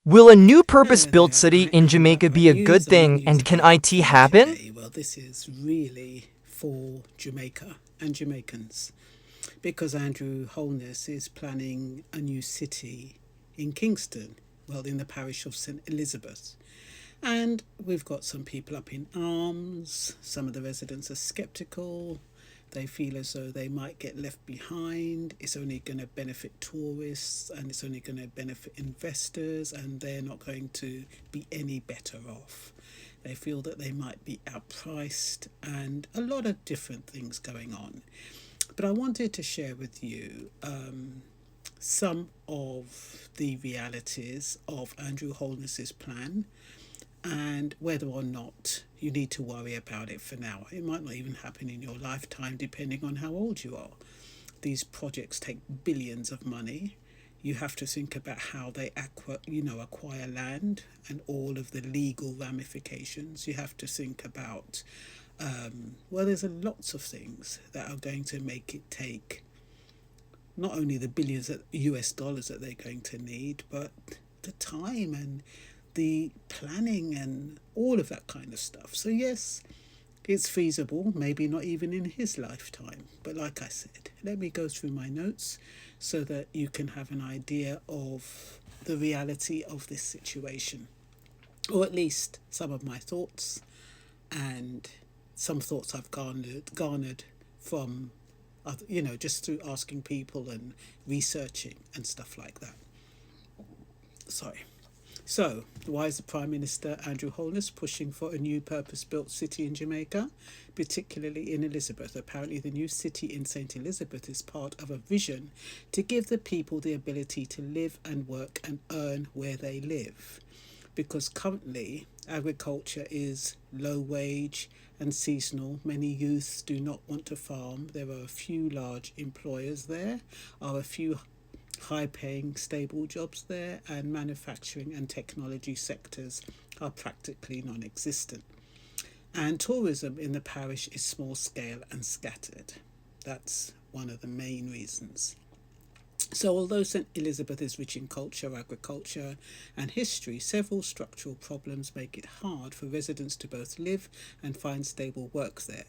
Will a new Hello purpose-built there, city I in am Jamaica Upright be a good News and what thing, news and have can I got IT for you happen? today? Well, this is really for Jamaica and Jamaicans because Andrew Holness is planning a new city in Kingston, well, in the parish of St Elizabeth. And we've got some people up in arms. Some of the residents are sceptical. They feel as though they might get left behind. It's only going to benefit tourists and it's only going to benefit investors, and they're not going to be any better off. They feel that they might be outpriced and a lot of different things going on. But I wanted to share with you some of the realities of Andrew Holness's plan and whether or not you need to worry about it for now. It might not even happen in your lifetime, depending on how old you are. These projects take billions of money. You have to think about how they acquire land and all of the legal ramifications. You have to think about there's lots of things that are going to make it take not only the billions of US dollars that they're going to need, but the time and the planning and all of that kind of stuff. So, yes, it's feasible, maybe not even in his lifetime. But like I said, let me go through my notes so that you can have an idea of the reality of this situation, or at least some of my thoughts and some thoughts I've garnered from, just through asking people and researching and stuff like that. Sorry. So, why is the Prime Minister Andrew Holness pushing for a new purpose-built city in Jamaica, particularly in Elizabeth? Apparently, the new city in St Elizabeth is part of a vision to give the people the ability to live and work and earn where they live. Because currently, agriculture is low wage and seasonal. Many youths do not want to farm. There are a few large employers there, are a few high paying stable jobs there, and manufacturing and technology sectors are practically non existent. And tourism in the parish is small scale and scattered. That's one of the main reasons. So, although St Elizabeth is rich in culture, agriculture, and history, several structural problems make it hard for residents to both live and find stable work there.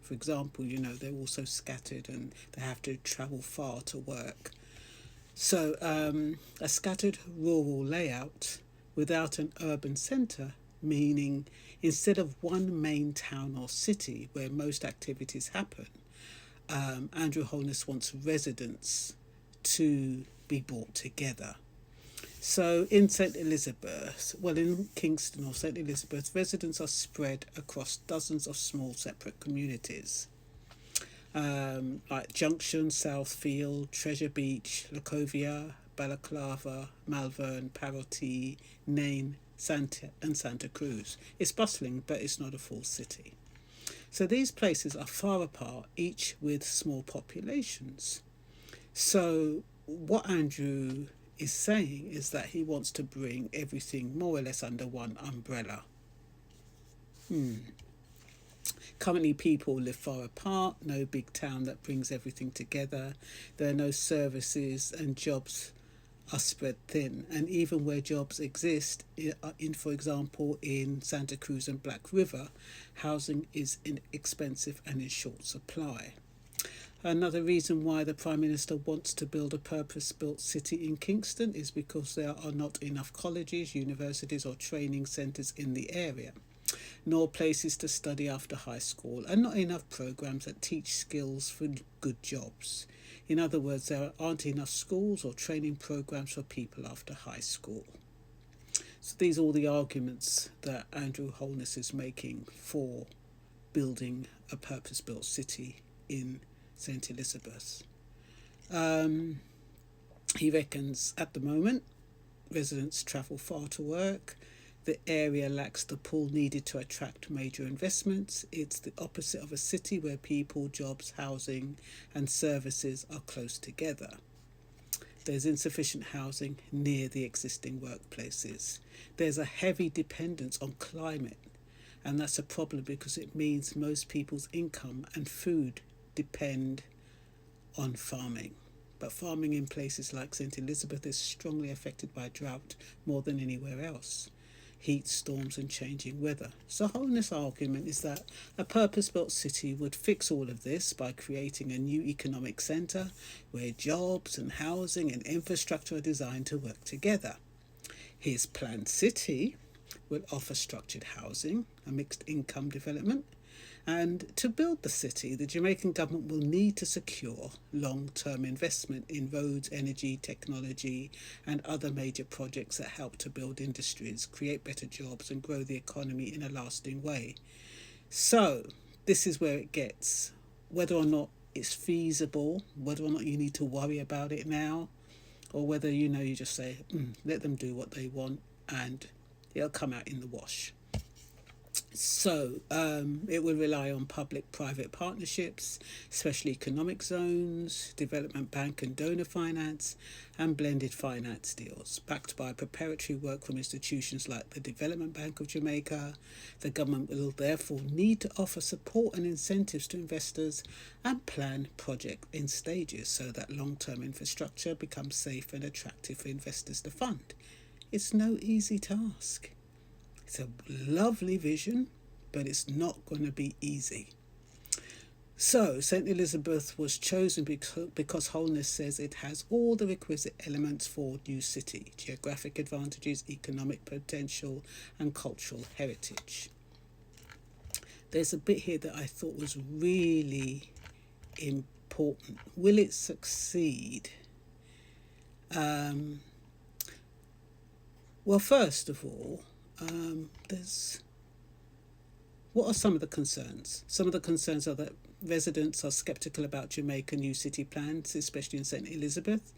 For example, they're also scattered and they have to travel far to work. So, a scattered rural layout without an urban centre, meaning instead of one main town or city where most activities happen, Andrew Holness wants residents to be brought together. So in St Elizabeth, in Kingston or St Elizabeth, residents are spread across dozens of small separate communities, like Junction, Southfield, Treasure Beach, Lacovia, Balaclava, Malvern, Parrotty, Nain, Santa Cruz. It's bustling, but it's not a full city. So these places are far apart, each with small populations. So what Andrew is saying is that he wants to bring everything more or less under one umbrella. Currently, people live far apart, no big town that brings everything together. There are no services and jobs are spread thin. And even where jobs exist, for example, in Santa Cruz and Black River, housing is inexpensive and in short supply. Another reason why the Prime Minister wants to build a purpose-built city in Kingston is because there are not enough colleges, universities or training centres in the area, nor places to study after high school, and not enough programs that teach skills for good jobs. In other words, there aren't enough schools or training programs for people after high school. So these are all the arguments that Andrew Holness is making for building a purpose-built city in St Elizabeth. He reckons at the moment residents travel far to work. The area lacks the pull needed to attract major investments. It's the opposite of a city where people, jobs, housing, and services are close together. There's insufficient housing near the existing workplaces. There's a heavy dependence on climate, and that's a problem because it means most people's income and food depend on farming. but farming in places like St. Elizabeth is strongly affected by drought more than anywhere else. Heat, storms and changing weather. So Holness' argument is that a purpose-built city would fix all of this by creating a new economic centre where jobs and housing and infrastructure are designed to work together. His planned city will offer structured housing, a mixed income development, and to build the city, the Jamaican government will need to secure long-term investment in roads, energy, technology, and other major projects that help to build industries, create better jobs, and grow the economy in a lasting way. So, this is where it gets. Whether or not it's feasible, whether or not you need to worry about it now, or whether, you just say, let them do what they want, and it'll come out in the wash. So it will rely on public-private partnerships, special economic zones, development bank and donor finance, and blended finance deals, backed by preparatory work from institutions like the Development Bank of Jamaica. The government will therefore need to offer support and incentives to investors and plan projects in stages so that long-term infrastructure becomes safe and attractive for investors to fund. It's no easy task. It's a lovely vision, but it's not going to be easy. So, St. Elizabeth was chosen because Holness says it has all the requisite elements for new city: geographic advantages, economic potential, and cultural heritage. There's a bit here that I thought was really important. Will it succeed? Well, first of all, what are some of the concerns? Some of the concerns are that residents are sceptical about Jamaica new city plans, especially in St. Elizabeth,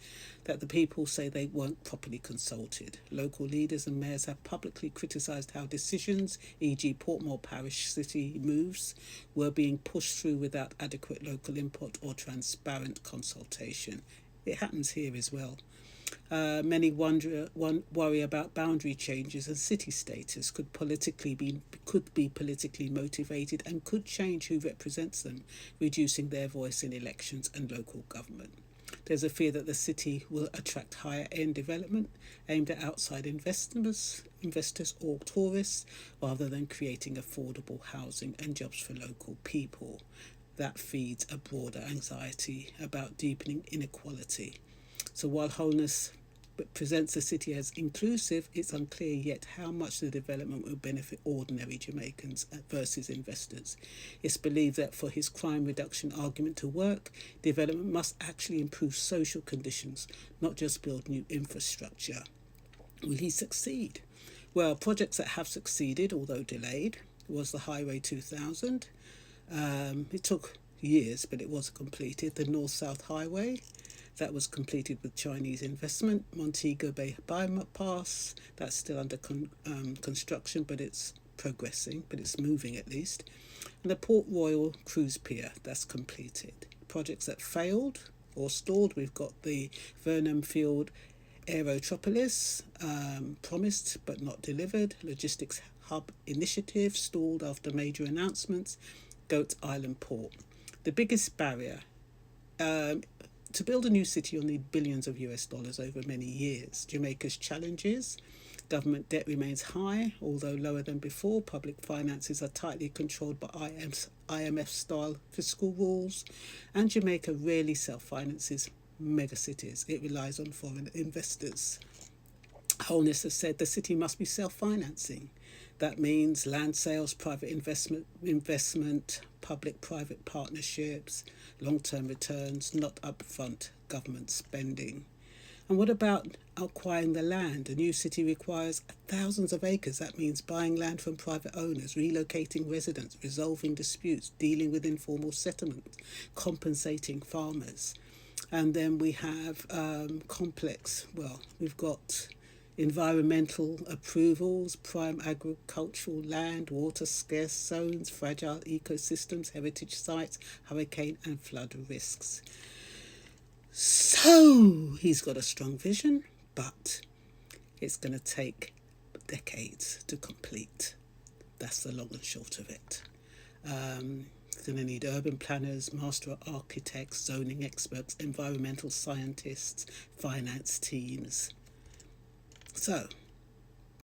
that the people say they weren't properly consulted. Local leaders and mayors have publicly criticised how decisions, e.g. Portmore Parish city moves, were being pushed through without adequate local input or transparent consultation. It happens here as well. Many worry about boundary changes and city status could be politically motivated and could change who represents them, reducing their voice in elections and local government. There's a fear that the city will attract higher-end development aimed at outside investors or tourists, rather than creating affordable housing and jobs for local people. That feeds a broader anxiety about deepening inequality. So while Holness presents the city as inclusive, it's unclear yet how much the development will benefit ordinary Jamaicans versus investors. It's believed that for his crime reduction argument to work, development must actually improve social conditions, not just build new infrastructure. Will he succeed? Well, projects that have succeeded, although delayed, was the Highway 2000. It took years, but it was completed. The North-South Highway, that was completed with Chinese investment. Montego Bay Bypass, that's still under construction, but it's progressing, but it's moving at least. And the Port Royal Cruise Pier, that's completed. Projects that failed or stalled, we've got the Vernon Field Aerotropolis, promised but not delivered. Logistics Hub Initiative, stalled after major announcements. Goat Island Port. The biggest barrier, to build a new city, you'll need billions of US dollars over many years. Jamaica's challenges: government debt remains high, although lower than before. Public finances are tightly controlled by IMF-style fiscal rules. And Jamaica rarely self-finances megacities. It relies on foreign investors. Holness has said the city must be self-financing. That means land sales, private investment, public-private partnerships, long-term returns, not upfront government spending. And what about acquiring the land? A new city requires thousands of acres. That means buying land from private owners, relocating residents, resolving disputes, dealing with informal settlements, compensating farmers. And then we have we've got environmental approvals, prime agricultural land, water scarce zones, fragile ecosystems, heritage sites, hurricane and flood risks. So he's got a strong vision, but it's going to take decades to complete. That's the long and short of it. It's going to need urban planners, master architects, zoning experts, environmental scientists, finance teams. So